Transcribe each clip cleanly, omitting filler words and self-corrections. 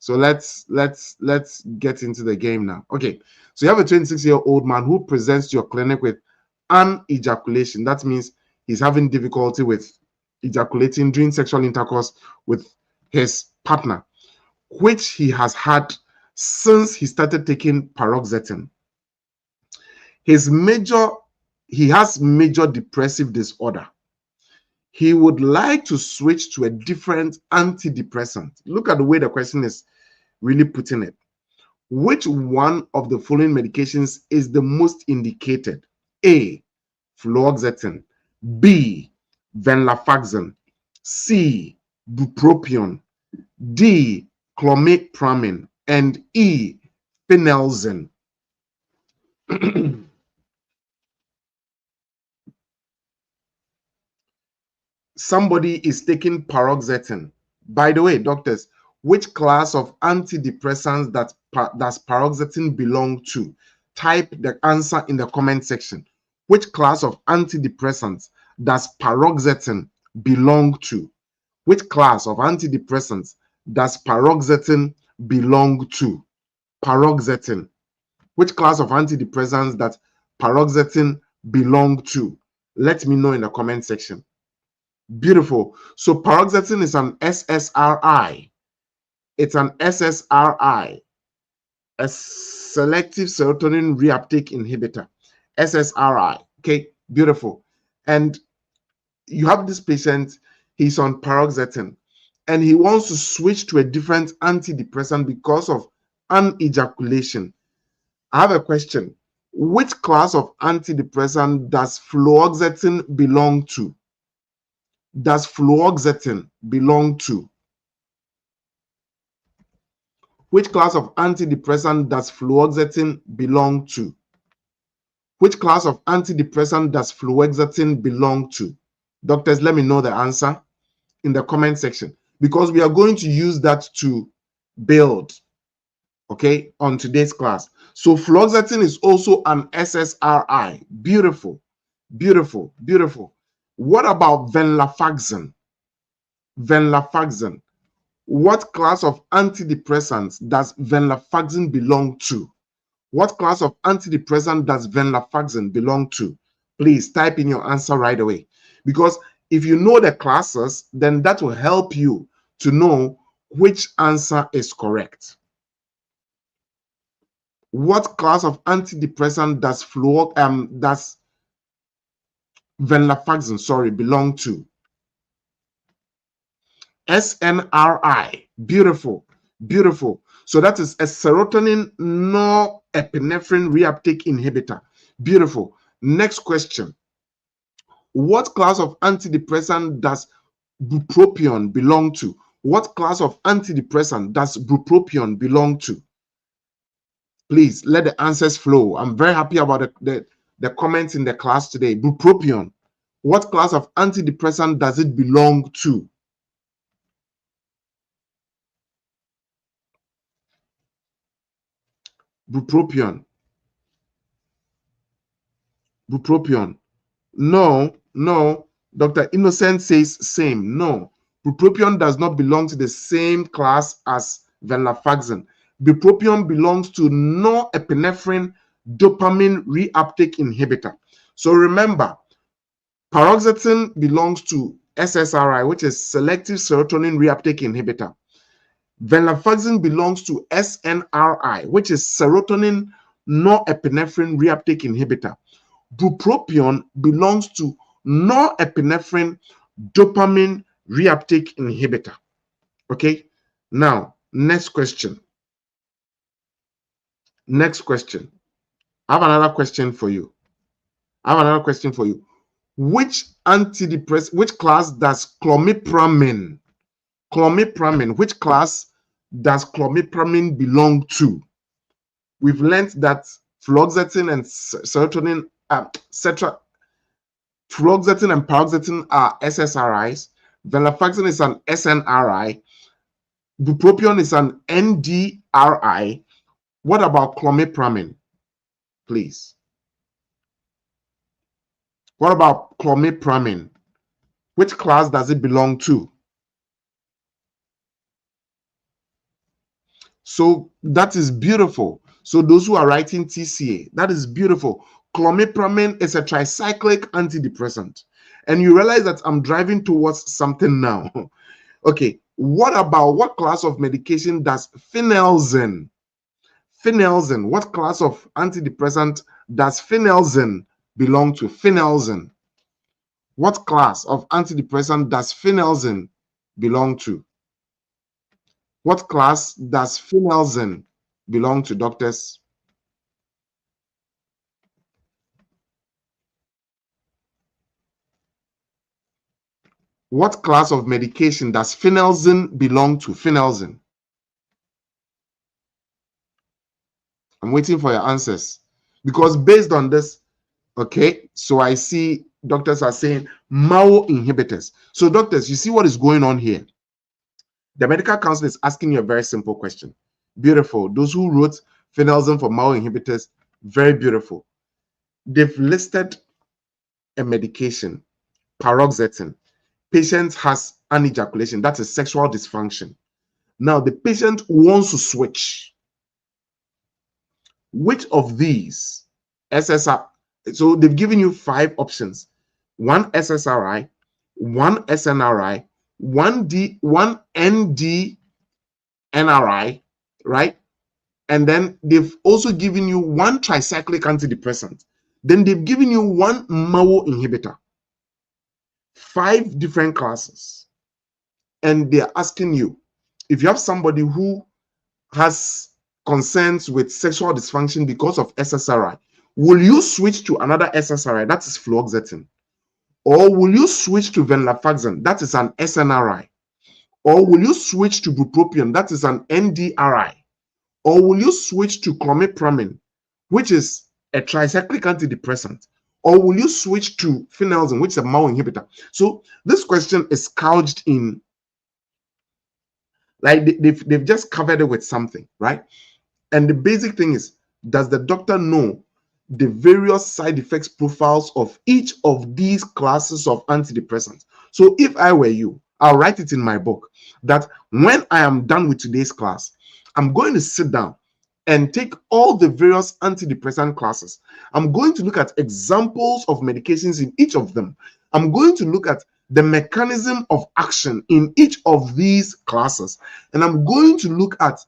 So let's get into the game now. Okay, so you have a 26-year-old man who presents to your clinic with anejaculation. That means he's having difficulty with ejaculating during sexual intercourse with his partner, which he has had since he started taking paroxetine. He has major depressive disorder. He would like to switch to a different antidepressant. Look at the way the question is really putting it. Which one of the following medications is the most indicated? A, fluoxetine. B, venlafaxine. C, bupropion. D, clomipramine. And E, phenelzine. Somebody is taking paroxetine. By the way, doctors, which class of antidepressants does paroxetine belong to? Type the answer in the comment section. Which class of antidepressants does paroxetine belong to? Which class of antidepressants does paroxetine belong to? Paroxetine. Which class of antidepressants does paroxetine belong to? Let me know in the comment section. Beautiful. So paroxetine is an SSRI. It's an SSRI, a selective serotonin reuptake inhibitor. SSRI. Okay, beautiful. And you have this patient, he's on paroxetine, and he wants to switch to a different antidepressant because of anejaculation. I have a question. Which class of antidepressant does fluoxetine belong to? Does fluoxetine belong to? Which class of antidepressant does fluoxetine belong to? Which class of antidepressant does fluoxetine belong to? Doctors, let me know the answer in the comment section, because we are going to use that to build, okay, on today's class. So fluoxetine is also an SSRI. Beautiful, beautiful, beautiful. What about venlafaxine? Venlafaxine. What class of antidepressants does venlafaxine belong to? What class of antidepressant does venlafaxine belong to? Please type in your answer right away, because if you know the classes, then that will help you to know which answer is correct. What class of antidepressant does venlafaxine, belong to? SNRI. Beautiful, beautiful. So that is a serotonin norepinephrine reuptake inhibitor. Beautiful. Next question. What class of antidepressant does bupropion belong to? What class of antidepressant does bupropion belong to? Please let the answers flow. I'm very happy about the comments in the class today. Bupropion. What class of antidepressant does it belong to? Bupropion. Bupropion. No, no. Dr. Innocent says same. No. Bupropion does not belong to the same class as venlafaxine. Bupropion belongs to norepinephrine dopamine reuptake inhibitor. So remember, paroxetine belongs to SSRI, which is selective serotonin reuptake inhibitor. Venlafaxine belongs to SNRI, which is serotonin norepinephrine reuptake inhibitor. Bupropion belongs to norepinephrine dopamine reuptake inhibitor. Okay, now next question. Next question. I have another question for you. Which antidepressant, which class does clomipramine? Which class does clomipramine belong to? We've learned that fluoxetine and serotonin, fluoxetine and paroxetine are SSRIs. Venlafaxine is an SNRI. Bupropion is an NDRI. What about clomipramine, please? What about clomipramine? Which class does it belong to? So that is beautiful. So those who are writing TCA, that is beautiful. Clomipramine is a tricyclic antidepressant. And you realize that I'm driving towards something now. Okay, what class of medication does phenelzine? Phenelzine, what class of antidepressant does phenelzine belong to? Phenelzine. What class of antidepressant does phenelzine belong to? What class does phenelzine belong to, doctors? What class of medication does phenelzine belong to? Phenelzine. I'm waiting for your answers. Because based on this, okay, so I see doctors are saying MAO inhibitors. So doctors, you see what is going on here? The medical council is asking you a very simple question. Beautiful. Those who wrote phenelzine for MAO inhibitors, very beautiful. They've listed a medication, paroxetine. Patient has anejaculation, that is sexual dysfunction. Now the patient wants to switch. Which of these SSR? So they've given you 5 options: one SSRI, one SNRI, one NDNRI, right? And then they've also given you one tricyclic antidepressant. Then they've given you one MAO inhibitor. 5 different classes. And they're asking you, if you have somebody who has concerns with sexual dysfunction because of SSRI, will you switch to another SSRI, that is fluoxetine? Or will you switch to venlafaxine, that is an SNRI? Or will you switch to bupropion, that is an NDRI? Or will you switch to clomipramine, which is a tricyclic antidepressant? Or will you switch to phenelzine, which is a MAO inhibitor? So this question is couched in, like they've just covered it with something, right? And the basic thing is, does the doctor know the various side effects profiles of each of these classes of antidepressants? So if I were you, I'll write it in my book that when I am done with today's class, I'm going to sit down and take all the various antidepressant classes. I'm going to look at examples of medications in each of them. I'm going to look at the mechanism of action in each of these classes. And I'm going to look at,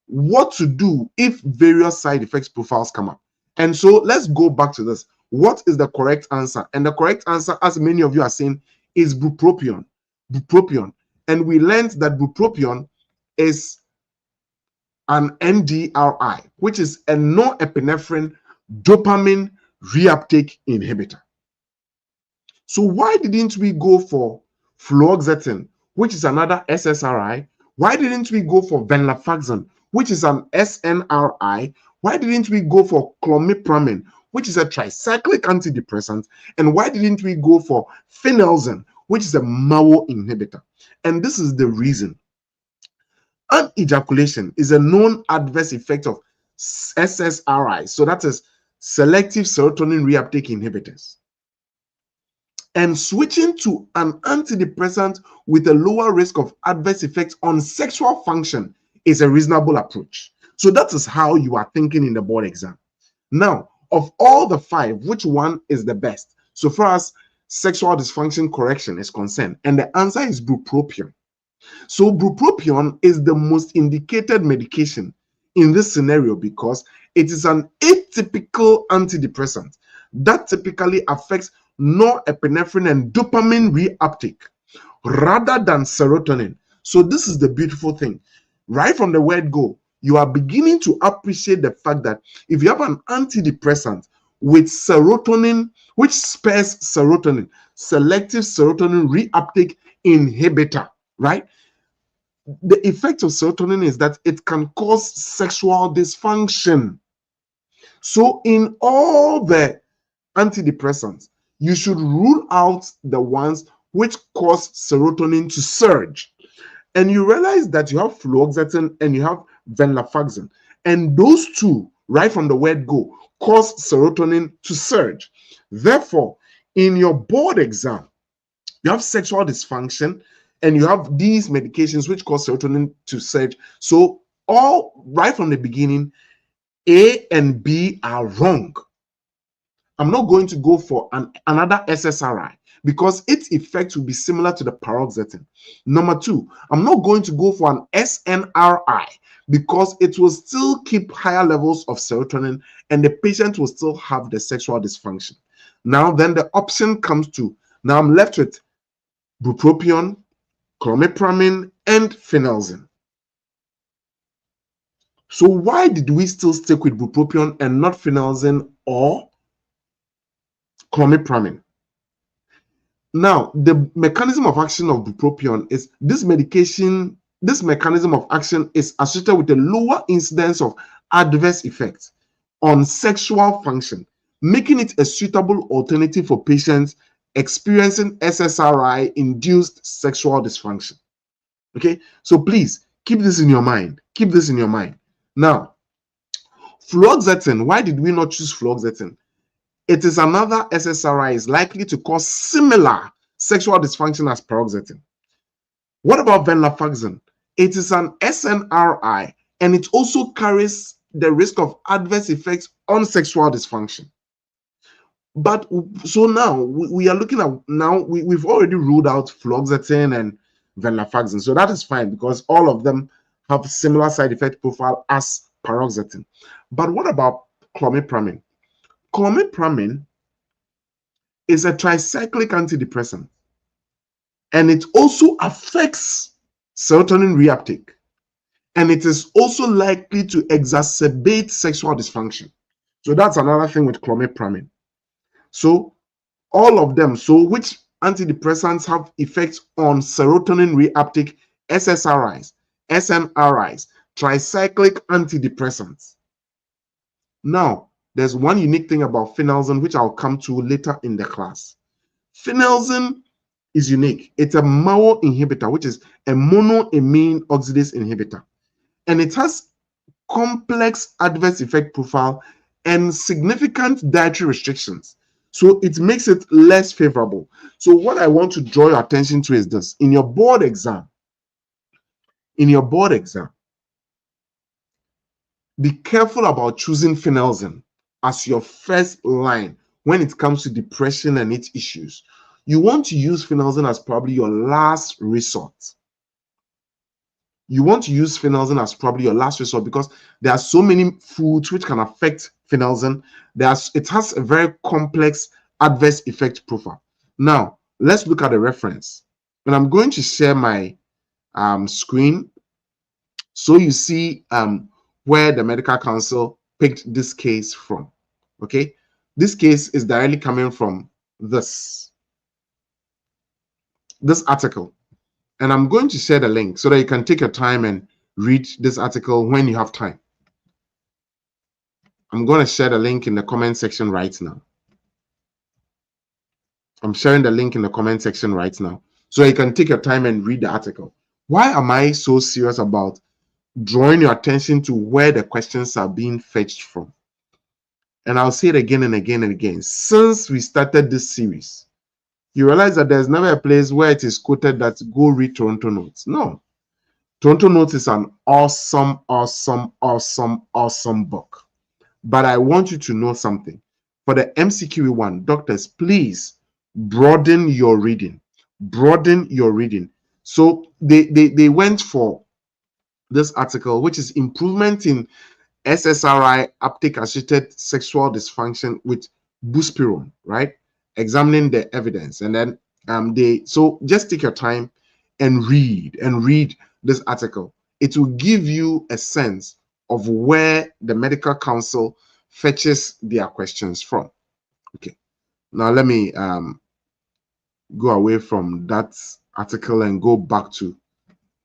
what to do if various side effects profiles come up. And so let's go back to this. What is the correct answer? And the correct answer, as many of you are saying, is bupropion. Bupropion. And we learned that bupropion is an NDRI, which is a norepinephrine dopamine reuptake inhibitor. So why didn't we go for fluoxetine, which is another SSRI? Why didn't we go for venlafaxine, which is an SNRI? Why didn't we go for clomipramine, which is a tricyclic antidepressant? And why didn't we go for phenelzine, which is a MAO inhibitor? And this is the reason. Anejaculation is a known adverse effect of SSRI. So that is selective serotonin reuptake inhibitors. And switching to an antidepressant with a lower risk of adverse effects on sexual function is a reasonable approach. So that is how you are thinking in the board exam. Now, of all the 5, which one is the best so far as sexual dysfunction correction is concerned? And the answer is bupropion. So bupropion is the most indicated medication in this scenario because it is an atypical antidepressant that typically affects norepinephrine and dopamine reuptake rather than serotonin. So this is the beautiful thing. Right from the word go, you are beginning to appreciate the fact that if you have an antidepressant with serotonin, which spares serotonin, selective serotonin reuptake inhibitor, right? The effect of serotonin is that it can cause sexual dysfunction. So in all the antidepressants, you should rule out the ones which cause serotonin to surge. And you realize that you have fluoxetine and you have venlafaxine. And those two, right from the word go, cause serotonin to surge. Therefore, in your board exam, you have sexual dysfunction and you have these medications which cause serotonin to surge. So all right from the beginning, A and B are wrong. I'm not going to go for another SSRI because its effect will be similar to the paroxetine. Number two, I'm not going to go for an SNRI because it will still keep higher levels of serotonin and the patient will still have the sexual dysfunction. Now, then the option comes to, now I'm left with bupropion, clomipramine, and phenelzine. So why did we still stick with bupropion and not phenelzine or clomipramine? Now, the mechanism of action of bupropion is this medication, this mechanism of action is associated with a lower incidence of adverse effects on sexual function, making it a suitable alternative for patients experiencing SSRI-induced sexual dysfunction. Okay, so please keep this in your mind. Keep this in your mind. Now, fluoxetine, why did we not choose fluoxetine? It is another SSRI is likely to cause similar sexual dysfunction as paroxetine. What about venlafaxine? It is an SNRI and it also carries the risk of adverse effects on sexual dysfunction. But so now we are looking at, now we've already ruled out fluoxetine and venlafaxine. So that is fine because all of them have similar side effect profile as paroxetine. But what about clomipramine? Clomipramine is a tricyclic antidepressant and it also affects serotonin reuptake and it is also likely to exacerbate sexual dysfunction. So that's another thing with clomipramine. So all of them, so which antidepressants have effects on serotonin reuptake? SSRIs, SNRIs, tricyclic antidepressants. Now, there's one unique thing about phenelzine, which I'll come to later in the class. Phenelzine is unique. It's a MAO inhibitor, which is a monoamine oxidase inhibitor. And it has complex adverse effect profile and significant dietary restrictions. So it makes it less favorable. So what I want to draw your attention to is this. In your board exam, be careful about choosing phenelzine as your first line when it comes to depression and its issues. You want to use phenelzine as probably your last resort. You want to use phenelzine as probably your last resort because there are so many foods which can affect phenelzine. It has a very complex adverse effect profile. Now, let's look at the reference. And I'm going to share my screen so you see where the medical council picked this case from. Okay, this case is directly coming from this article, and I'm going to share the link so that you can take your time and read this article when you have time. I'm going to share the link in the comment section right now. I'm sharing the link in the comment section right now so you can take your time and read the article. Why am I so serious about drawing your attention to where the questions are being fetched from? And I'll say it again and again and again. Since we started this series, you realize that there's never a place where it is quoted that go read Toronto Notes. No. Toronto Notes is an awesome, awesome, awesome, awesome book. But I want you to know something. For the MCCQE1, doctors, please broaden your reading. Broaden your reading. So they went for this article, which is improvement in SSRI uptake-associated sexual dysfunction with buspirone, right? Examining the evidence. And then so just take your time and read this article. It will give you a sense of where the medical council fetches their questions from. Okay, now let me go away from that article and go back to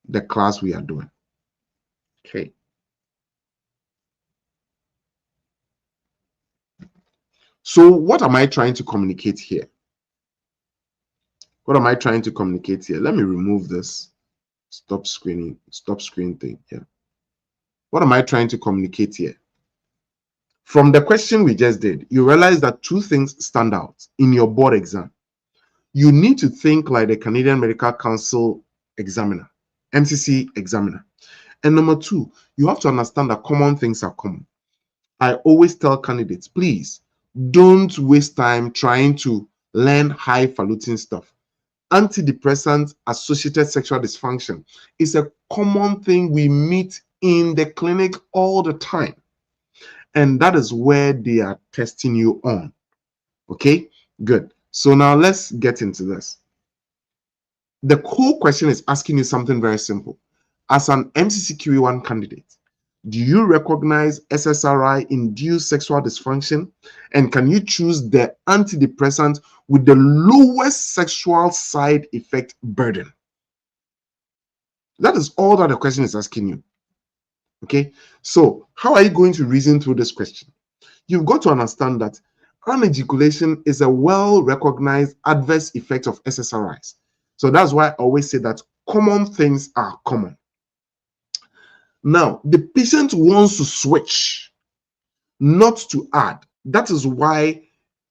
the class we are doing. Okay. So what am I trying to communicate here? What am I trying to communicate here? Let me remove this stop screen thing here. What am I trying to communicate here? From the question we just did, you realize that two things stand out in your board exam. You need to think like the Canadian Medical Council examiner, MCC examiner. And number two, you have to understand that common things are common. I always tell candidates, please don't waste time trying to learn highfalutin stuff. Antidepressant associated sexual dysfunction is a common thing we meet in the clinic all the time. And that is where they are testing you on. Okay, good. So now let's get into this. The whole question is asking you something very simple. As an MCCQE1 candidate, do you recognize SSRI-induced sexual dysfunction? And can you choose the antidepressant with the lowest sexual side effect burden? That is all that the question is asking you. Okay, so how are you going to reason through this question? You've got to understand that anejaculation is a well-recognized adverse effect of SSRIs. So that's why I always say that common things are common. Now, the patient wants to switch, not to add. That is why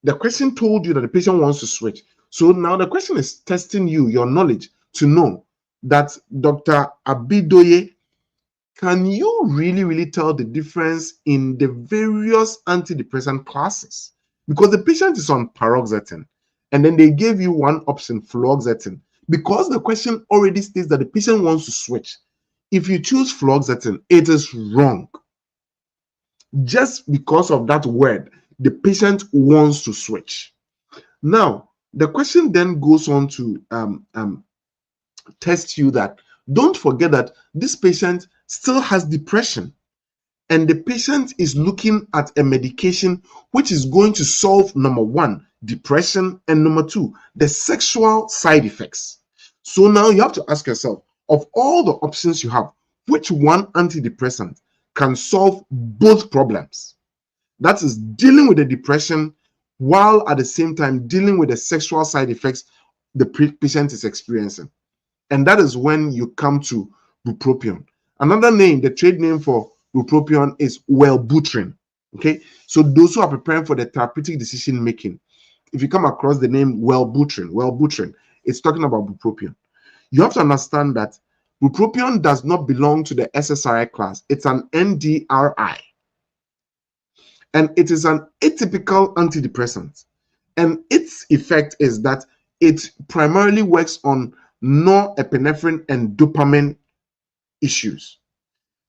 the question told you that the patient wants to switch. So now the question is testing you, your knowledge, to know that Dr. Abidoye, can you really tell the difference in the various antidepressant classes? Because the patient is on paroxetine, and then they gave you one option, fluoxetine. Because the question already states that the patient wants to switch. If you choose fluoxetine, it is wrong. Just because of that word, the patient wants to switch. Now, the question then goes on to test you that don't forget that this patient still has depression, and the patient is looking at a medication which is going to solve, number one, depression, and number two, the sexual side effects. So now you have to ask yourself, of all the options you have, which one antidepressant can solve both problems? That is dealing with the depression while at the same time dealing with the sexual side effects the patient is experiencing. And that is when you come to bupropion. Another name, the trade name for bupropion is Wellbutrin. Okay, so those who are preparing for the therapeutic decision making, if you come across the name Wellbutrin, it's talking about bupropion. You have to understand that bupropion does not belong to the SSRI class. It's an NDRI. And it is an atypical antidepressant. And its effect is that it primarily works on norepinephrine and dopamine issues.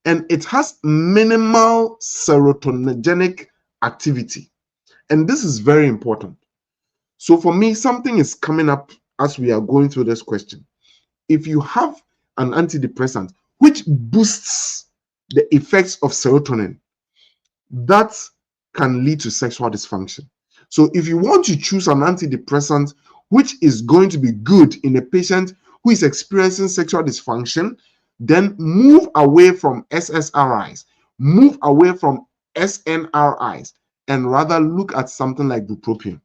And it has minimal serotonergic activity. And this is very important. So for me, something is coming up as we are going through this question. If you have an antidepressant which boosts the effects of serotonin, that can lead to sexual dysfunction. So if you want to choose an antidepressant which is going to be good in a patient who is experiencing sexual dysfunction, then move away from SSRIs, move away from SNRIs, and rather look at something like bupropion.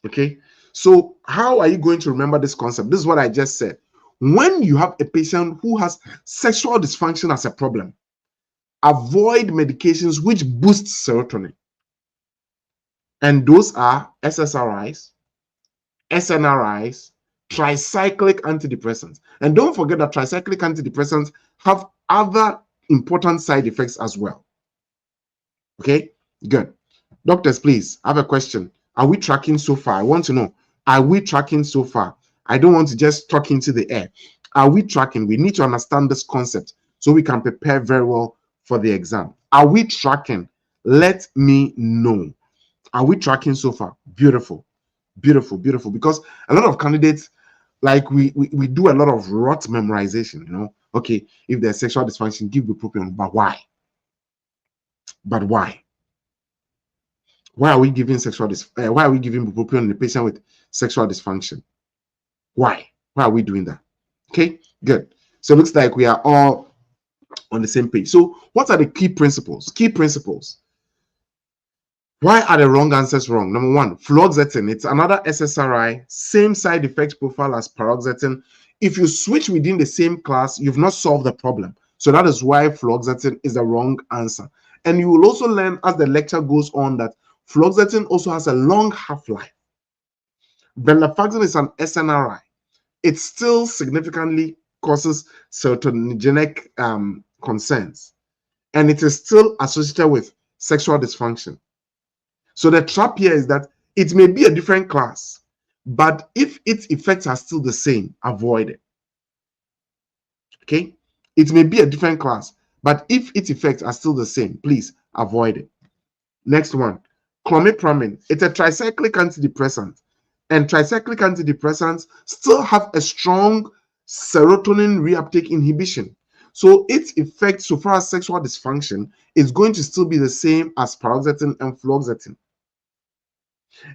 Okay, so how are you going to remember this concept? This is what I just said. When you have a patient who has sexual dysfunction as a problem, avoid medications which boost serotonin. And those are SSRIs, SNRIs, tricyclic antidepressants. And don't forget that tricyclic antidepressants have other important side effects as well. Okay, good. Doctors, please, I have a question. Are we tracking so far? I want to know, are we tracking so far? I don't want to just talk into the air. Are we tracking? We need to understand this concept so we can prepare very well for the exam. Are we tracking? Let me know. Are we tracking so far? Beautiful, beautiful, beautiful. Because a lot of candidates, like we do a lot of rote memorization, you know. Okay, if there's sexual dysfunction, give bupropion, but why? But why? Why are we giving why are we giving bupropion in the patient with sexual dysfunction? Why? Why are we doing that? Okay, good. So it looks like we are all on the same page. So what are the key principles? Key principles. Why are the wrong answers wrong? Number one, fluoxetine. It's another SSRI, same side effect profile as paroxetine. If you switch within the same class, you've not solved the problem. So that is why fluoxetine is the wrong answer. And you will also learn as the lecture goes on that fluoxetine also has a long half-life. Venlafaxine is an SNRI. It's still significantly causes serotoninergic concerns, and it is still associated with sexual dysfunction. So the trap here is that it may be a different class, but if its effects are still the same, avoid it. Okay? It may be a different class, but if its effects are still the same, please avoid it. Next one, clomipramine. It's a tricyclic antidepressant, and tricyclic antidepressants still have a strong serotonin reuptake inhibition. So its effect so far as sexual dysfunction is going to still be the same as paroxetine and fluoxetine.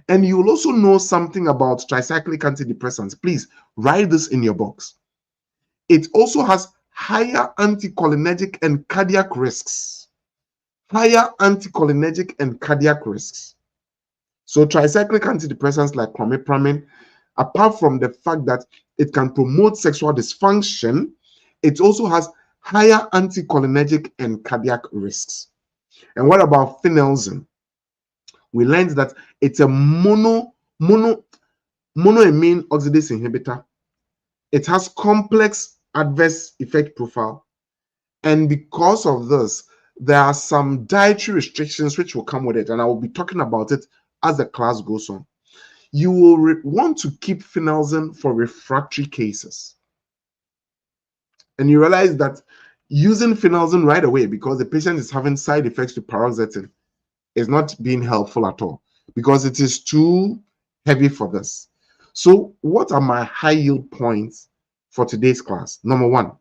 And you will also know something about tricyclic antidepressants. Please write this in your box. It also has higher anticholinergic and cardiac risks. Higher anticholinergic and cardiac risks. So tricyclic antidepressants like clomipramine, apart from the fact that it can promote sexual dysfunction, it also has higher anticholinergic and cardiac risks. And what about phenelzine? We learned that it's a monoamine oxidase inhibitor. It has complex adverse effect profile, and because of this, there are some dietary restrictions which will come with it, and I will be talking about it as the class goes on. You will want to keep phenelzine for refractory cases, and you realize that using phenelzine right away because the patient is having side effects to paroxetine is not being helpful at all because it is too heavy for this. So what are my high yield points for today's class? Number one,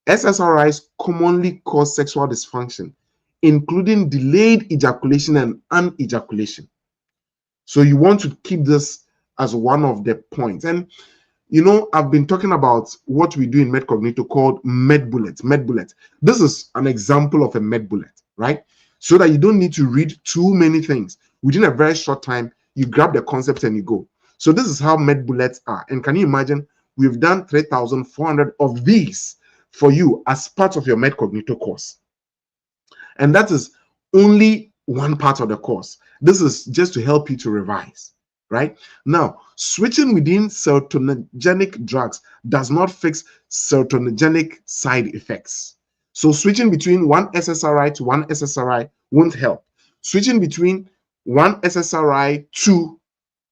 SSRIs commonly cause sexual dysfunction, including delayed ejaculation and anejaculation. So you want to keep this as one of the points. And you know, I've been talking about what we do in MedCognito called MedBullet. MedBullet. This is an example of a MedBullet, right? So that you don't need to read too many things. Within a very short time, you grab the concept and you go. So this is how MedBullets are. And can you imagine? We've done 3,400 of these for you as part of your MedCognito course. And that is only one part of the course. This is just to help you to revise, right? Now, switching within serotoninergic drugs does not fix serotoninergic side effects. So switching between one SSRI to one SSRI won't help. Switching between one SSRI to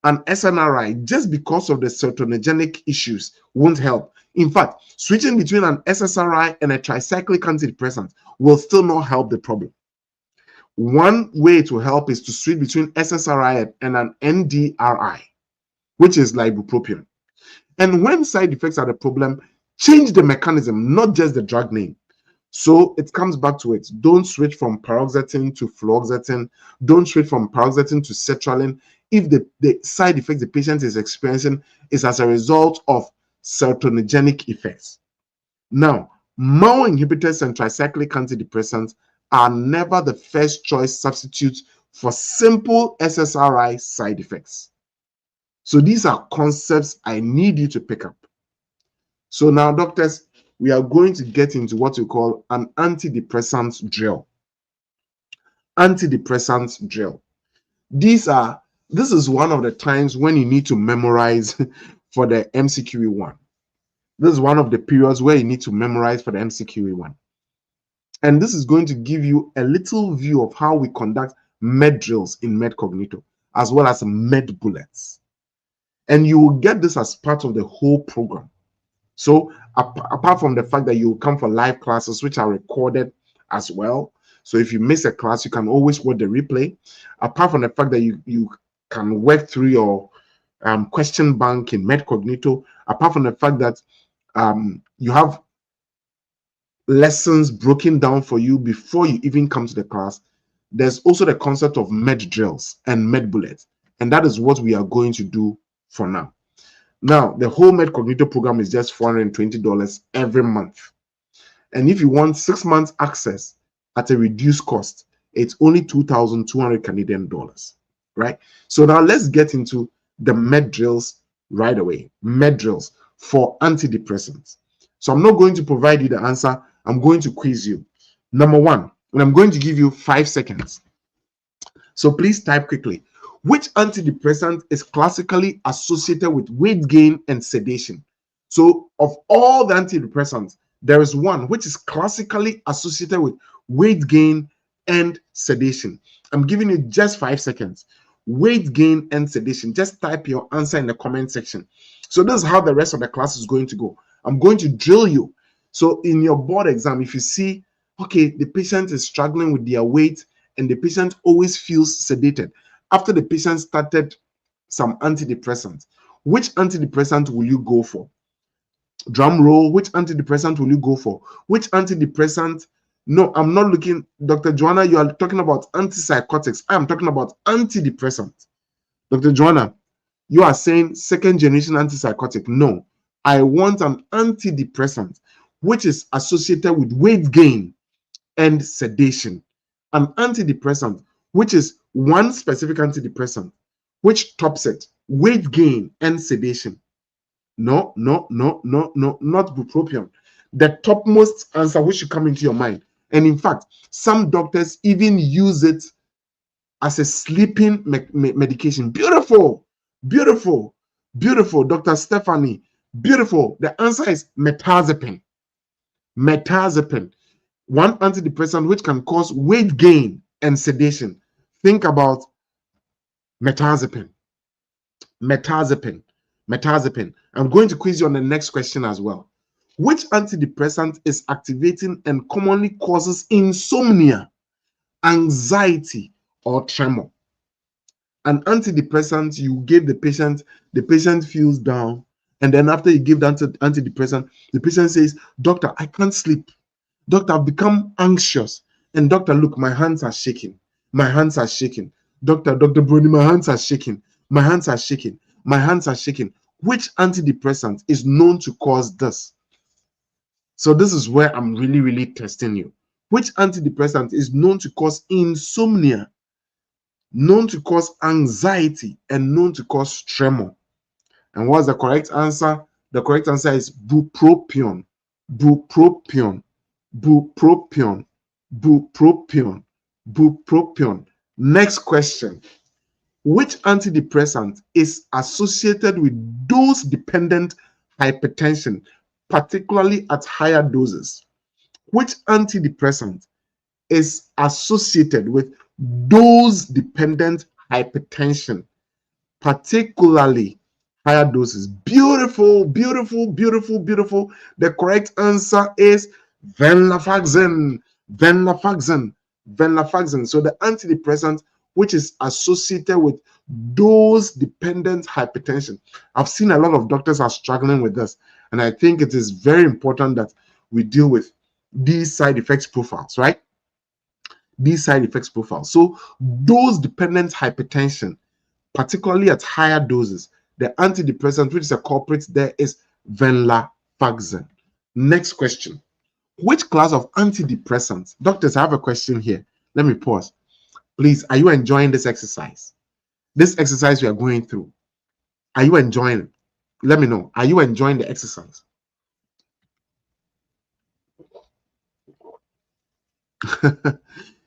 an SNRI just because of the serotoninergic issues won't help. In fact, switching between an SSRI and a tricyclic antidepressant will still not help the problem. One way to help is to switch between SSRI and an NDRI, which is like ibuprofen. And when side effects are the problem, change the mechanism, not just the drug name. So it comes back to it. Don't switch from paroxetine to fluoxetine. Don't switch from paroxetine to sertraline if the side effects the patient is experiencing is as a result of serotoninergic effects. Now, MAO inhibitors and tricyclic antidepressants are never the first choice substitutes for simple SSRI side effects. So these are concepts I need you to pick up. So now, doctors, we are going to get into what we call an antidepressant drill. Antidepressant drill. This is one of the times when you need to memorize for the MCQE1. This is one of the periods where you need to memorize for the MCQE1. And this is going to give you a little view of how we conduct med drills in MedCognito, as well as med bullets. And you will get this as part of the whole program. So apart from the fact that you will come for live classes, which are recorded as well. So if you miss a class, you can always watch the replay. Apart from the fact that you can work through your question bank in MedCognito. Apart from the fact that you have lessons broken down for you before you even come to the class, there's also the concept of med drills and med bullets. And that is what we are going to do for now. Now, the whole MedCognito program is just $420 every month. And if you want 6 months access at a reduced cost, it's only 2,200 Canadian dollars, right? So now let's get into the med drills right away. Med drills for antidepressants. So I'm not going to provide you the answer. I'm going to quiz you. Number one, and I'm going to give you 5 seconds. So please type quickly. Which antidepressant is classically associated with weight gain and sedation? So of all the antidepressants, there is one which is classically associated with weight gain and sedation. I'm giving you just 5 seconds. Weight gain and sedation. Just type your answer in the comment section. So this is how the rest of the class is going to go. I'm going to drill you. So in your board exam, if you see, okay, the patient is struggling with their weight and the patient always feels sedated. After the patient started some antidepressants, which antidepressant will you go for? Drum roll, which antidepressant will you go for? Which antidepressant? No, I'm not looking, Dr. Joanna, you are talking about antipsychotics. I am talking about antidepressant. Dr. Joanna, you are saying second generation antipsychotic. No, I want an antidepressant which is associated with weight gain and sedation. An antidepressant which is one specific antidepressant which tops it, weight gain and sedation. No, not bupropion. The topmost answer which should come into your mind. And in fact, some doctors even use it as a sleeping medication. Beautiful, beautiful, beautiful, Dr. Stephanie. Beautiful. The answer is metazepine. Metazepine, one antidepressant which can cause weight gain and sedation. Think about metazepine. Metazepine. Metazepine. I'm going to quiz you on the next question as well. Which antidepressant is activating and commonly causes insomnia, anxiety, or tremor? An antidepressant, you give the patient feels down, and then after you give the antidepressant, the patient says, doctor, I can't sleep. Doctor, I've become anxious. And doctor, look, my hands are shaking. My hands are shaking. Dr. Bruni, my hands are shaking. My hands are shaking. My hands are shaking. Which antidepressant is known to cause this? So this is where I'm really testing you. Which antidepressant is known to cause insomnia, known to cause anxiety, and known to cause tremor? And what's the correct answer? The correct answer is bupropion. Bupropion. Bupropion. Bupropion. Bupropion. Next question. Which antidepressant is associated with dose-dependent hypertension, particularly at higher doses? Which antidepressant is associated with dose-dependent hypertension, particularly higher doses? Beautiful, beautiful, beautiful, beautiful. The correct answer is venlafaxine. Venlafaxine. Venlafaxine. So the antidepressant which is associated with dose-dependent hypertension. I've seen a lot of doctors are struggling with this, and I think it is very important that we deal with these side effects profiles, right? These side effects profiles. So dose-dependent hypertension, particularly at higher doses, the antidepressant which is a culprit there is venlafaxine. Next question. Which class of antidepressants? Doctors, I have a question here. Let me pause. Please, are you enjoying this exercise? This exercise we are going through, are you enjoying it? Let me know. Are you enjoying the exercise?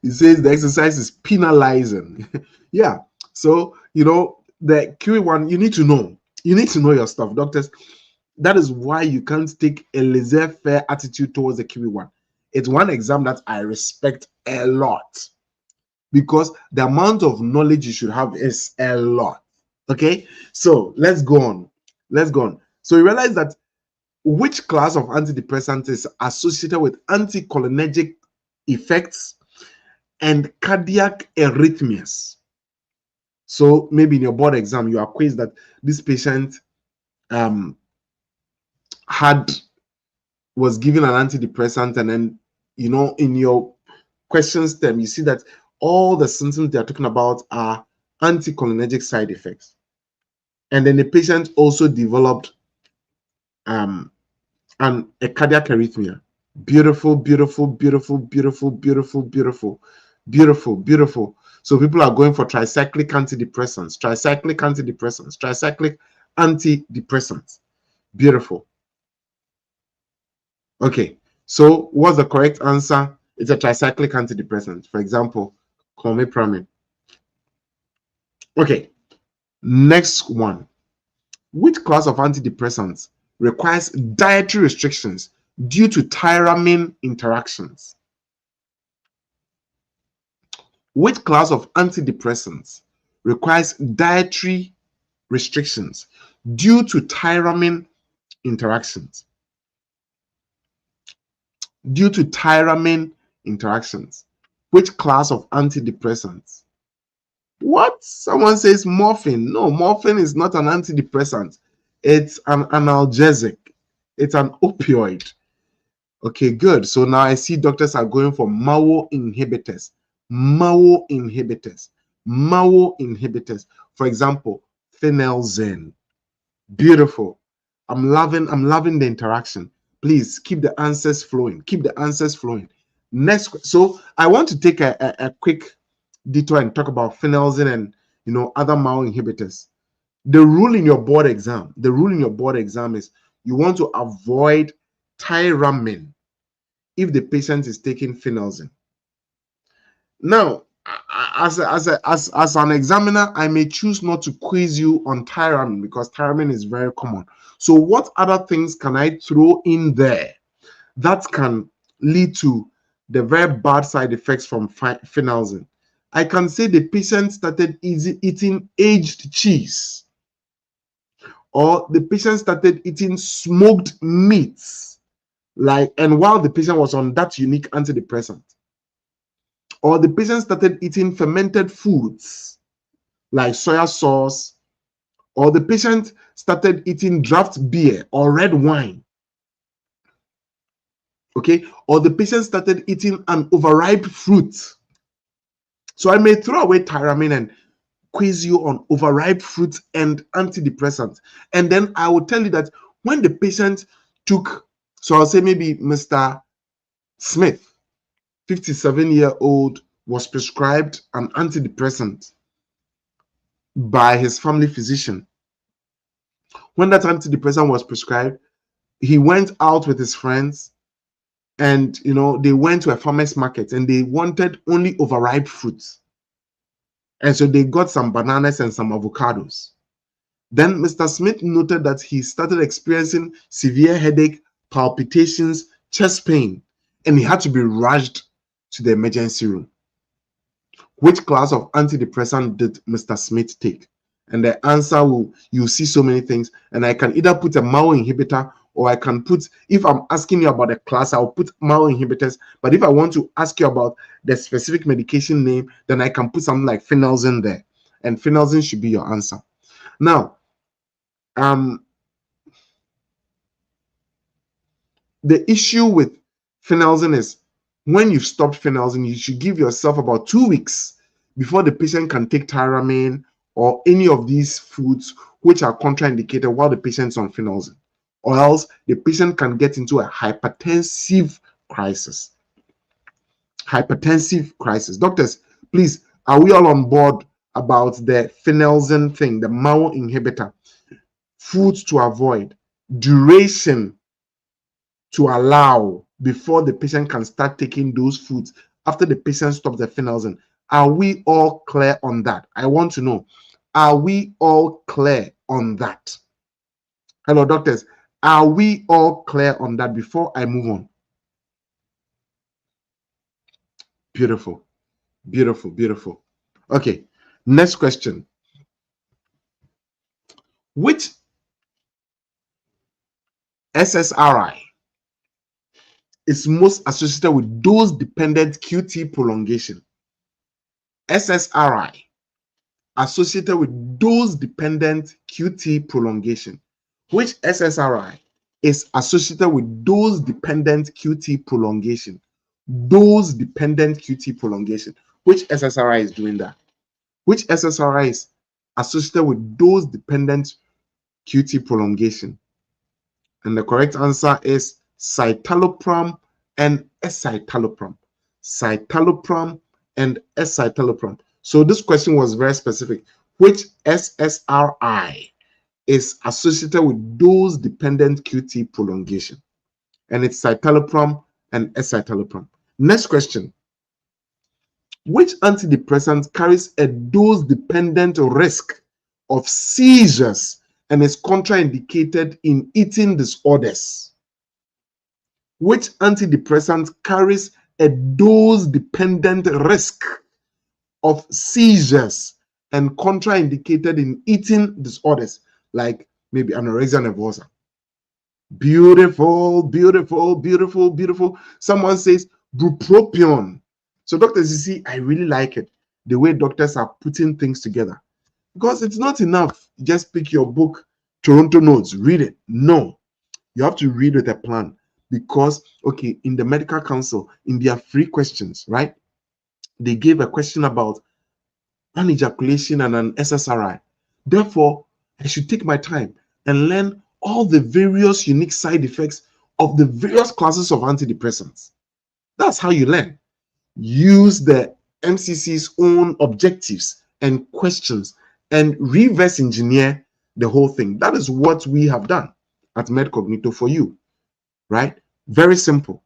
He says the exercise is penalizing. Yeah. So, you know, the QE1, you need to know. You need to know your stuff, doctors. That is why you can't take a laissez-faire attitude towards the QE1. It's one exam that I respect a lot, because the amount of knowledge you should have is a lot. Okay, so let's go on. Let's go on. So you realize that which class of antidepressant is associated with anticholinergic effects and cardiac arrhythmias? So maybe in your board exam, you are quizzed that this patient was given an antidepressant, and then, you know, in your question stem, you see that all the symptoms they are talking about are anticholinergic side effects. And then the patient also developed a cardiac arrhythmia. Beautiful, beautiful, beautiful, beautiful, beautiful, beautiful, beautiful, beautiful. So people are going for tricyclic antidepressants, tricyclic antidepressants, tricyclic antidepressants. Beautiful. Okay, so what's the correct answer? It's a tricyclic antidepressant. For example, clomipramine. Okay, next one. Which class of antidepressants requires dietary restrictions due to tyramine interactions? Which class of antidepressants requires dietary restrictions due to tyramine interactions? Due to tyramine interactions. Which class of antidepressants? What? Someone says morphine. No, morphine is not an antidepressant. It's an analgesic. It's an opioid. Okay, good. So now I see doctors are going for MAO inhibitors. MAO inhibitors. MAO inhibitors. For example, phenelzine. Beautiful. I'm loving the interaction. Please keep the answers flowing. Keep the answers flowing. Next, so I want to take a quick detour and talk about phenelzine and other MAO inhibitors. The rule in your board exam, is you want to avoid tyramine if the patient is taking phenelzine. Now, as an examiner, I may choose not to quiz you on tyramine because tyramine is very common. So what other things can I throw in there that can lead to the very bad side effects from phenelzine? I can say the patient started eating aged cheese, or the patient started eating smoked meats, and while the patient was on that unique antidepressant, or the patient started eating fermented foods like soya sauce, or the patient started eating draft beer or red wine, okay, or the patient started eating an overripe fruit. So I may throw away tyramine and quiz you on overripe fruit and antidepressants, and then I will tell you that when the patient took, so I'll say maybe Mr. Smith, 57-year-old, was prescribed an antidepressant by his family physician. When that antidepressant was prescribed, he went out with his friends and they went to a farmer's market and they wanted only overripe fruits. And so they got some bananas and some avocados. Then Mr. Smith noted that he started experiencing severe headache, palpitations, chest pain, and he had to be rushed to the emergency room. Which class of antidepressant did Mr. Smith take? And the answer you see so many things, and I can either put a MAO inhibitor, or I can put, if I'm asking you about a class, I'll put MAO inhibitors. But if I want to ask you about the specific medication name, then I can put something like phenelzine there, and phenelzine should be your answer. Now, the issue with phenelzine is when you've stopped phenelzine, you should give yourself about 2 weeks before the patient can take tyramine or any of these foods which are contraindicated while the patient's on phenelzine, or else the patient can get into a hypertensive crisis. Hypertensive crisis. Doctors, please, are we all on board about the phenelzine thing, the MAO inhibitor? Foods to avoid, duration to allow before the patient can start taking those foods after the patient stops the phenelzine. Are we all clear on that? I want to know, are we all clear on that? Hello, doctors. Are we all clear on that before I move on? Beautiful, beautiful, beautiful. Okay, next question. Which SSRI is most associated with dose-dependent QT prolongation? SSRI associated with dose-dependent QT prolongation. Which SSRI is associated with dose-dependent QT prolongation? Dose-dependent QT prolongation. Which SSRI is doing that? Which SSRI is associated with dose-dependent QT prolongation? And the correct answer is citalopram and escitalopram. Citalopram and escitalopram. So this question was very specific. Which SSRI is associated with dose-dependent QT prolongation? And it's citalopram and escitalopram. Next question. Which antidepressant carries a dose-dependent risk of seizures and is contraindicated in eating disorders? Which antidepressant carries a dose-dependent risk of seizures and contraindicated in eating disorders, like maybe anorexia nervosa? Beautiful, beautiful, beautiful, beautiful. Someone says bupropion. So doctors, you see, I really like it, the way doctors are putting things together, because it's not enough just pick your book, Toronto Notes, read it. No, you have to read with a plan, because okay, in the medical council, in their free questions, right, they gave a question about anejaculation and an SSRI. Therefore, I should take my time and learn all the various unique side effects of the various classes of antidepressants. That's how you learn. Use the MCC's own objectives and questions and reverse engineer the whole thing. That is what we have done at MedCognito for you, right? Very simple.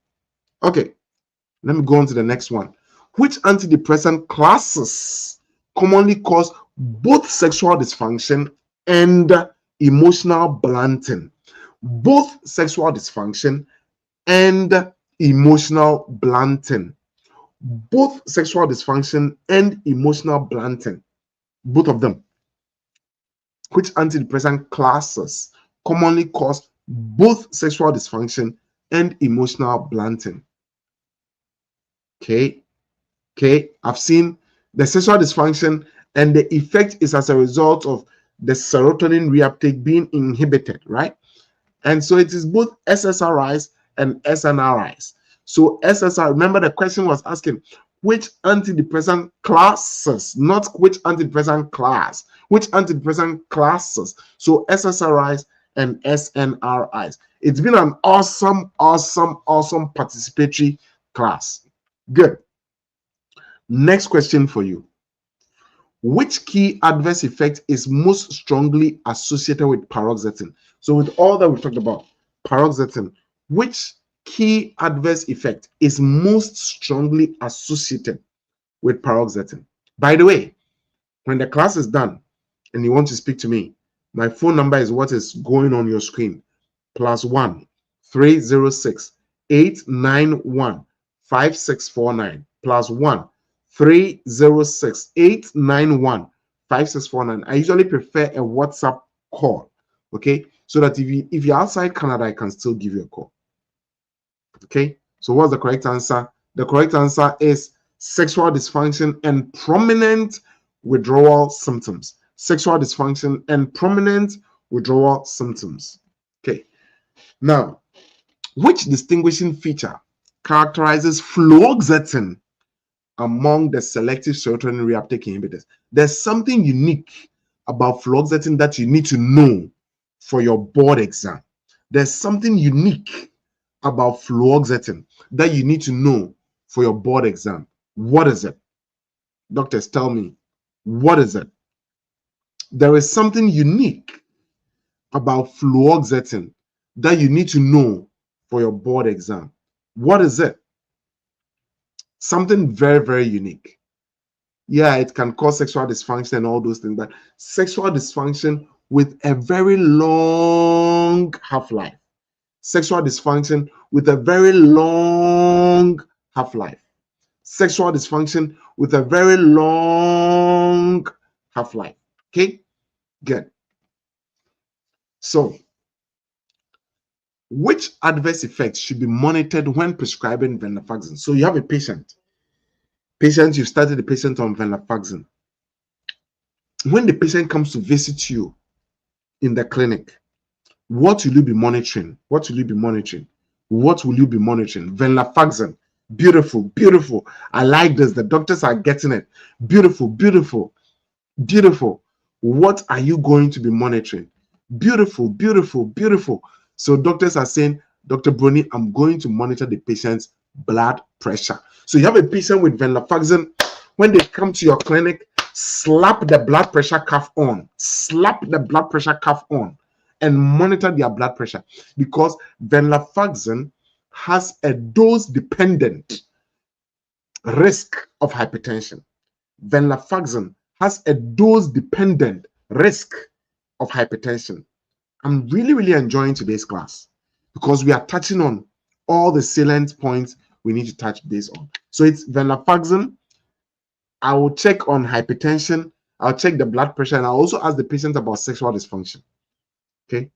Okay, let me go on to the next one. Which antidepressant classes commonly cause both sexual dysfunction and emotional blunting? Both sexual dysfunction and emotional blunting. Both sexual dysfunction and emotional blunting. Both of them. Which antidepressant classes commonly cause both sexual dysfunction and emotional blunting? Okay. I've seen the sexual dysfunction, and the effect is as a result of the serotonin reuptake being inhibited, right? And so it is both SSRIs and SNRIs. So SSRI, remember the question was asking which antidepressant classes, not which antidepressant class, which antidepressant classes. So SSRIs and SNRIs. It's been an awesome participatory class. Good. Next question for you. Which key adverse effect is most strongly associated with paroxetine? So with all that we talked about, paroxetine, which key adverse effect is most strongly associated with paroxetine? By the way, when the class is done and you want to speak to me, my phone number is what is going on your screen. +1 306 891 5649. +1 306 891 5649. I usually prefer a WhatsApp call, okay, so that if you're outside Canada, I can still give you a call. Okay, so what's the correct answer? The correct answer is sexual dysfunction and prominent withdrawal symptoms. Sexual dysfunction and prominent withdrawal symptoms. Okay, now, which distinguishing feature characterizes fluoxetine among the selective serotonin reuptake inhibitors? There's something unique about fluoxetine that you need to know for your board exam. There's something unique about fluoxetine that you need to know for your board exam. What is it? Doctors, tell me, what is it? There is something unique about fluoxetine that you need to know for your board exam. What is it? Something very, very unique. Yeah, it can cause sexual dysfunction and all those things, but sexual dysfunction with a very long half-life. Sexual dysfunction with a very long half-life. Sexual dysfunction with a very long half-life. Okay, good. So, which adverse effects should be monitored when prescribing venlafaxine? So you have a patient, you've started the patient on venlafaxine. When the patient comes to visit you in the clinic, what will you be monitoring? What will you be monitoring? What will you be monitoring? Venlafaxine. Beautiful, beautiful. I like this. The doctors are getting it. Beautiful, beautiful, beautiful. What are you going to be monitoring? Beautiful, beautiful, beautiful. So doctors are saying, Dr. Bruni, I'm going to monitor the patient's blood pressure. So you have a patient with venlafaxine. When they come to your clinic, slap the blood pressure cuff on. Slap the blood pressure cuff on and monitor their blood pressure, because venlafaxine has a dose-dependent risk of hypertension. Venlafaxine has a dose-dependent risk of hypertension. I'm really enjoying today's class because we are touching on all the salient points we need to touch base on. So it's venlafaxine. I will check on hypertension. I'll check the blood pressure, and I'll also ask the patient about sexual dysfunction. Okay.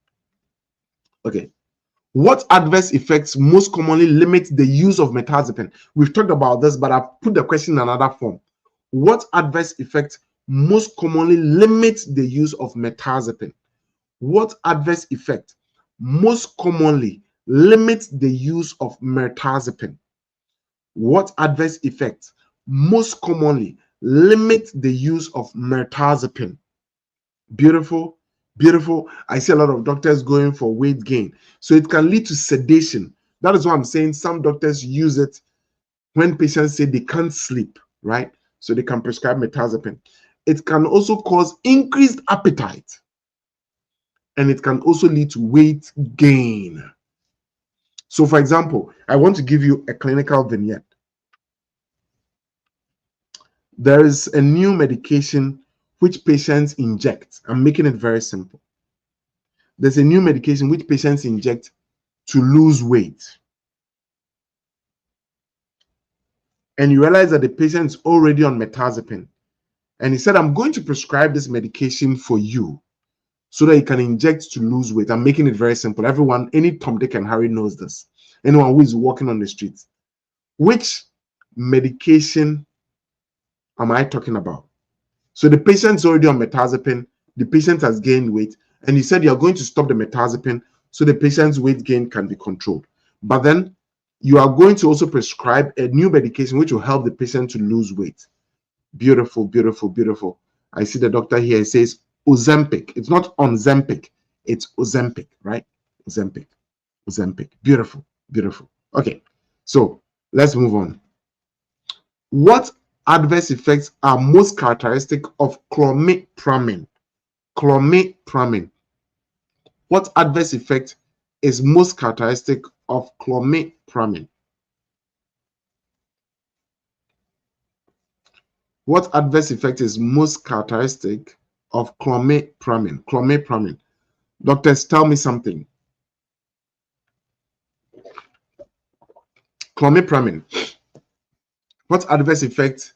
What adverse effects most commonly limit the use of mirtazapine? We've talked about this, but I've put the question in another form. What adverse effects most commonly limit the use of mirtazapine? What adverse effect most commonly limits the use of mirtazapine? What adverse effect most commonly limit the use of mirtazapine? Beautiful. I see a lot of doctors going for weight gain. So it can lead to sedation. That is why I'm saying some doctors use it when patients say they can't sleep, right? So they can prescribe mirtazapine. It can also cause increased appetite. And it can also lead to weight gain. So for example, I want to give you a clinical vignette. There is a new medication which patients inject. I'm making it very simple. There's a new medication which patients inject to lose weight. And you realize that the patient is already on mirtazapine. And he said, I'm going to prescribe this medication for you so that you can inject to lose weight. I'm making it very simple. Everyone, any Tom, Dick, and Harry knows this. Anyone who is walking on the streets. Which medication am I talking about? So the patient's already on mirtazapine. The patient has gained weight. And he said, you're going to stop the mirtazapine so the patient's weight gain can be controlled. But then you are going to also prescribe a new medication which will help the patient to lose weight. Beautiful. I see the doctor here says Ozempic. It's not Ozempic. It's Ozempic, right? Ozempic. Beautiful. Okay, so let's move on. What adverse effects are most characteristic of clomipramine? What adverse effect is most characteristic of clomipramine? What adverse effect is most characteristic of clomipramine? Doctors, tell me something. Clomipramine. What adverse effects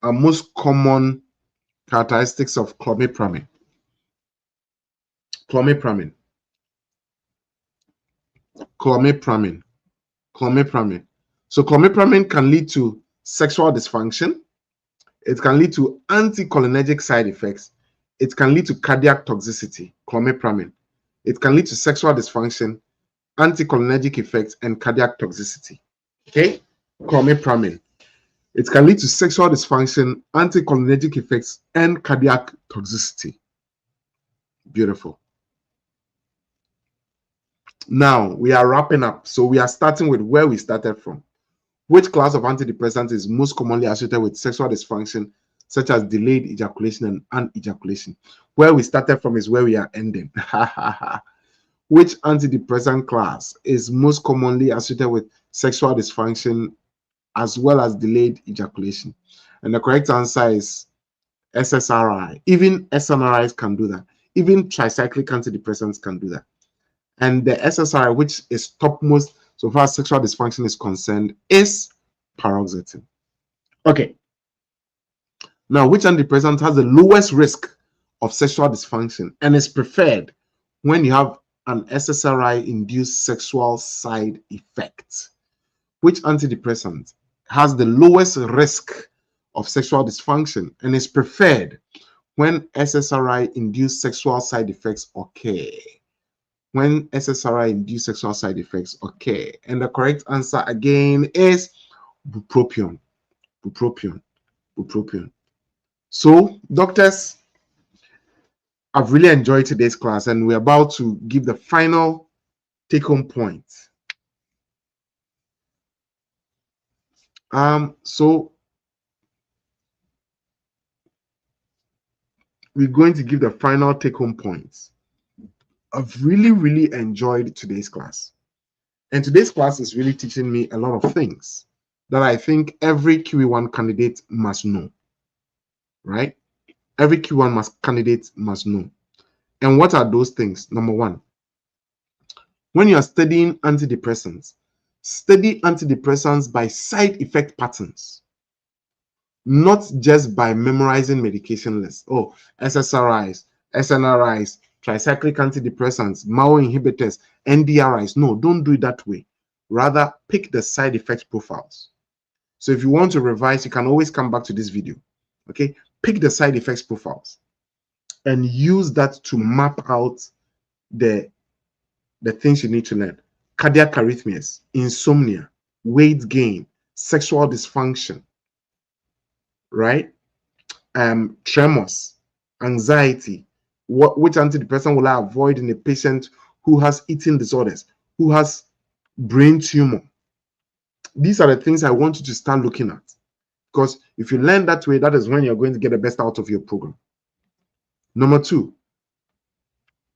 are most common characteristics of clomipramine? Clomipramine. So clomipramine can lead to sexual dysfunction. It can lead to anticholinergic side effects. It can lead to cardiac toxicity. Clomipramine. It can lead to sexual dysfunction, anticholinergic effects, and cardiac toxicity. Okay? Clomipramine. It can lead to sexual dysfunction, anticholinergic effects, and cardiac toxicity. Beautiful. Now we are wrapping up. So we are starting with where we started from. Which class of antidepressant is most commonly associated with sexual dysfunction, such as delayed ejaculation and anejaculation? Where we started from is where we are ending. Which antidepressant class is most commonly associated with sexual dysfunction as well as delayed ejaculation? And the correct answer is SSRI. Even SNRIs can do that. Even tricyclic antidepressants can do that. And the SSRI, which is topmost so far as sexual dysfunction is concerned, is paroxetine. Okay. Now, which antidepressant has the lowest risk of sexual dysfunction and is preferred when you have an SSRI-induced sexual side effect? Which antidepressant has the lowest risk of sexual dysfunction and is preferred when SSRI-induced sexual side effects occur? When SSRI-induced sexual side effects occur. And the correct answer again is bupropion. So, doctors, I've really enjoyed today's class, and we're about to give the final take-home point. So we're going to give the final take-home points. I've really enjoyed today's class. And today's class is really teaching me a lot of things that I think every QE1 candidate must know, right? Every QE1 candidate must know. And what are those things? Number one, when you are studying antidepressants, study antidepressants by side effect patterns, not just by memorizing medication lists. Oh, SSRIs, SNRIs, tricyclic antidepressants, MAO inhibitors, NDRIs. No, don't do it that way. Rather, pick the side effect profiles. So if you want to revise, you can always come back to this video. Okay, pick the side effects profiles and use that to map out the things you need to learn. Cardiac arrhythmias, insomnia, weight gain, sexual dysfunction, right? Tremors, anxiety. Which antidepressant will I avoid in a patient who has eating disorders, who has brain tumor? These are the things I want you to start looking at, because if you learn that way, that is when you're going to get the best out of your program. Number two,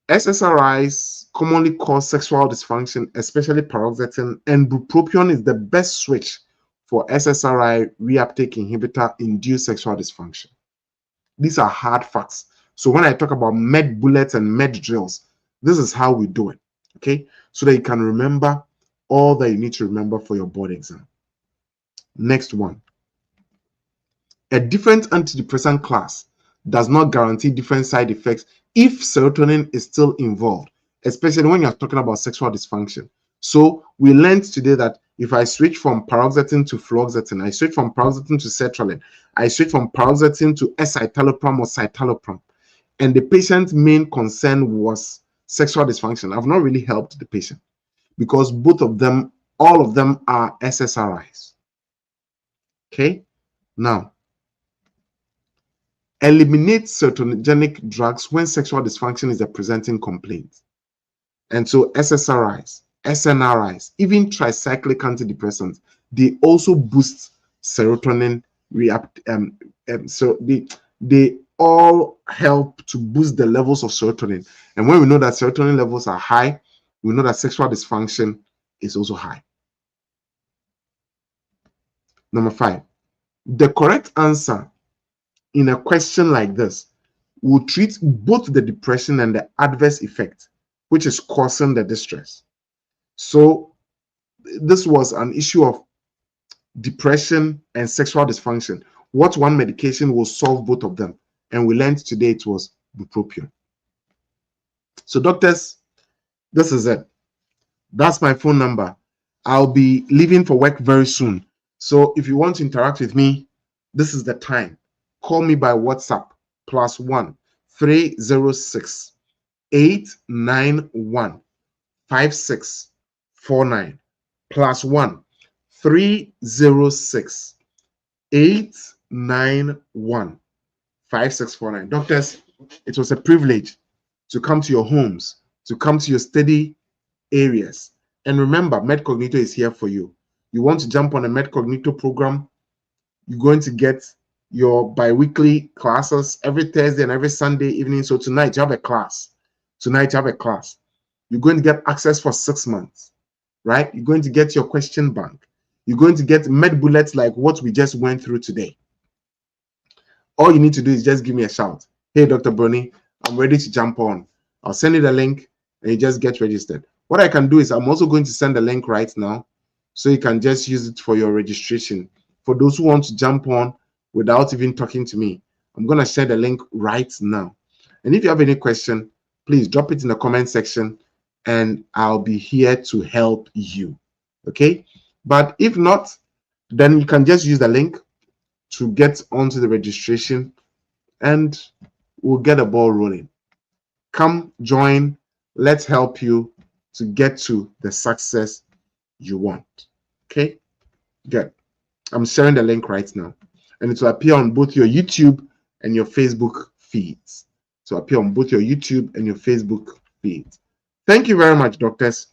SSRIs commonly cause sexual dysfunction, especially paroxetine, and bupropion is the best switch for SSRI reuptake inhibitor induced sexual dysfunction. These are hard facts. So when I talk about med bullets and med drills, this is how we do it, okay? So that you can remember all that you need to remember for your board exam. Next one. A different antidepressant class does not guarantee different side effects if serotonin is still involved, especially when you're talking about sexual dysfunction. So we learned today that if I switch from paroxetine to fluoxetine, I switch from paroxetine to sertraline, I switch from paroxetine to escitalopram or citalopram, and the patient's main concern was sexual dysfunction, I've not really helped the patient, because both of them, all of them are SSRIs. Okay, now eliminate serotoninergic drugs when sexual dysfunction is a presenting complaint. And so SSRIs, SNRIs, even tricyclic antidepressants, they also boost serotonin so they all help to boost the levels of serotonin. And when we know that serotonin levels are high, we know that sexual dysfunction is also high. Number 5, the correct answer in a question like this will treat both the depression and the adverse effect which is causing the distress. So this was an issue of depression and sexual dysfunction. What one medication will solve both of them? And we learned today it was bupropion. So doctors, this is it. That's my phone number. I'll be leaving for work very soon. So if you want to interact with me, this is the time. Call me by WhatsApp +1 306 891 5649 +1 306 891 5649. Doctors, it was a privilege to come to your homes, to come to your study areas. And remember, MedCognito is here for you. You want to jump on a MedCognito program, you're going to get your bi-weekly classes every Thursday and every Sunday evening. So tonight you have a class. Tonight you have a class. You're going to get access for 6 months, right? You're going to get your question bank. You're going to get med bullets like what we just went through today. All you need to do is just give me a shout. Hey, Dr. Brony, I'm ready to jump on. I'll send you the link and you just get registered. What I can do is I'm also going to send the link right now, so you can just use it for your registration. For those who want to jump on without even talking to me, I'm going to share the link right now. And if you have any question, please drop it in the comment section and I'll be here to help you. Okay? But if not, then you can just use the link to get onto the registration and we'll get the ball rolling. Come join. Let's help you to get to the success you want. Okay? Good. I'm sharing the link right now. And it will appear on both your YouTube and your Facebook feeds. So appear on both your YouTube and your Facebook feeds. Thank you very much, doctors.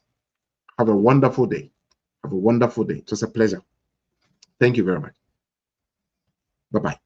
Have a wonderful day. Have a wonderful day. It was a pleasure. Thank you very much. Bye-bye.